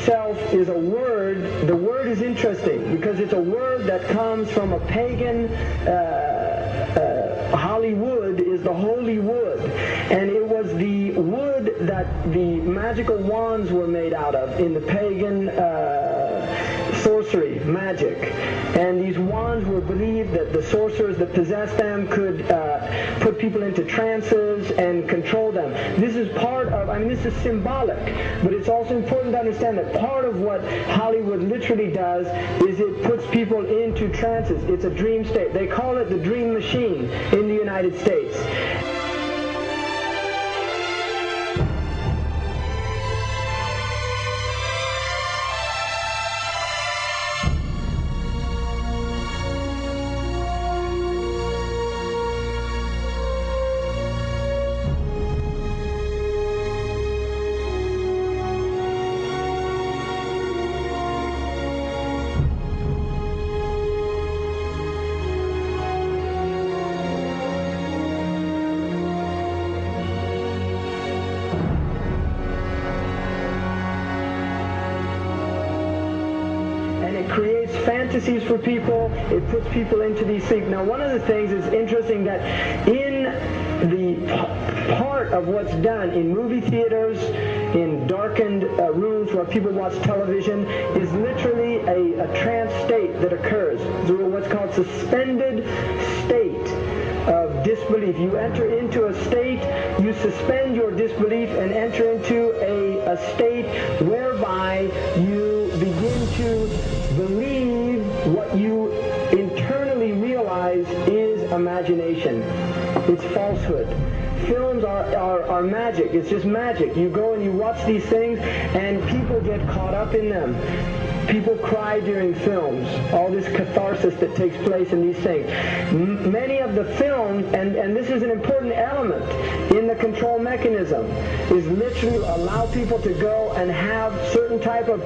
itself is a word. The word is interesting because it's a word that comes from a pagan. Hollywood is the holy wood, and it was the wood that the magical wands were made out of in the pagan sorcery, magic. And these wands were believed that the sorcerers that possessed them could put people into trances and control them. This is part of, this is symbolic, but it's also important to understand that part of what Hollywood literally does is it puts people into trances. It's a dream state. They call it the dream machine in the United States. Creates fantasies for people. It puts people into these things. Now, one of the things is interesting that in the part of what's done in movie theaters, in darkened rooms where people watch television, is literally a trance state that occurs. What's called suspended state of disbelief. You enter into a state, you suspend your disbelief and enter into a state whereby you begin to believe what you internally realize is imagination. It's falsehood. Films are magic. It's just magic. You go and you watch these things and people get caught up in them. People cry during films, all this catharsis that takes place in these things. Many of the films, and this is an important element in the control mechanism, is literally allow people to go and have certain type of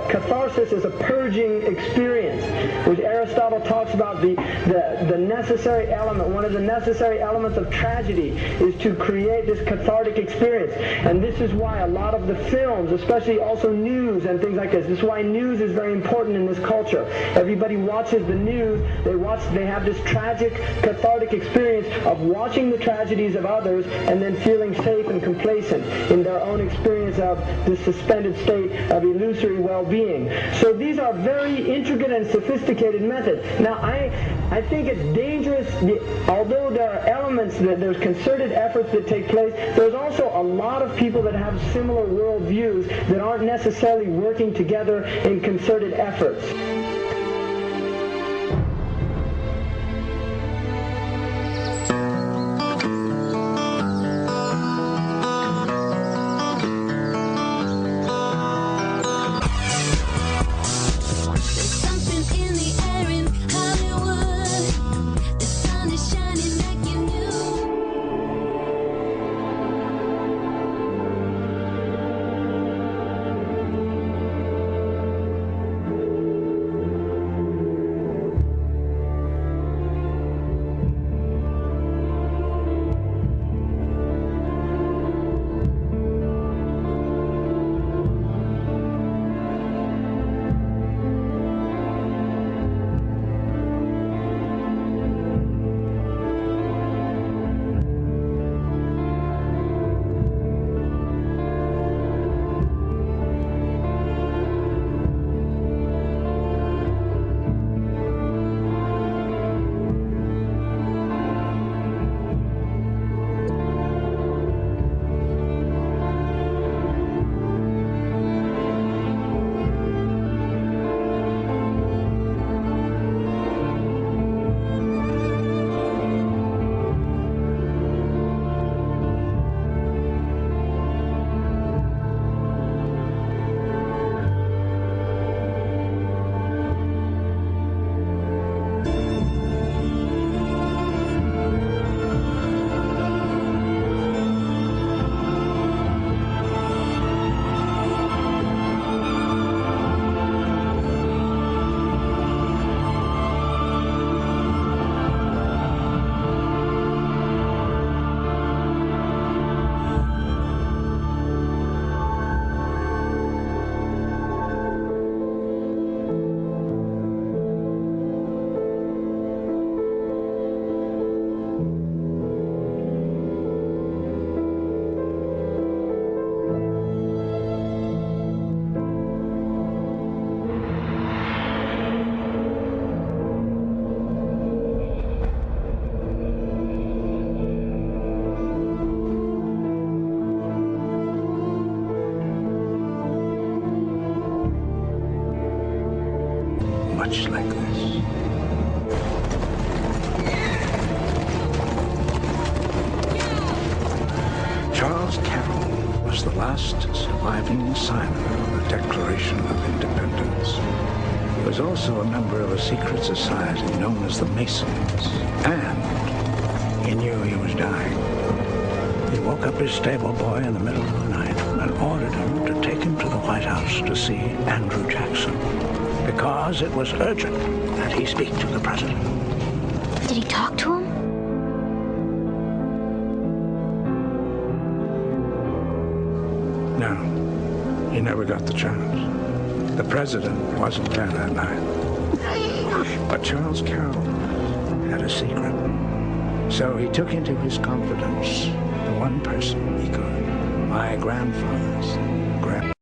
catharsis as a purging experience, which Aristotle talks about the necessary element. One of the necessary elements of tragedy is to create this cathartic experience. And this is why a lot of the films, especially also news and things like this is why news is very important in this culture. Everybody watches the news. They have this tragic, cathartic experience of watching the tragedies of others and then feeling safe and complacent in their own experience of this suspended state of illusory well-being. So these are very intricate and sophisticated methods. Now, I think it's dangerous, although there are elements that there's concerted efforts that take place, there's also a lot of people that have similar worldviews that aren't necessarily working together in concerted efforts. much like this. Charles Carroll was the last surviving signer of the Declaration of Independence. He was also a member of a secret society known as the Masons, and he knew he was dying. He woke up his stable boy in the middle of the night and ordered him to take him to the White House to see Andrew Jackson, because it was urgent that he speak to the president. Did he talk to him? No, he never got the chance. The president wasn't there that night. But Charles Carroll had a secret. So he took into his confidence the one person he could, my grandfather's grandfather.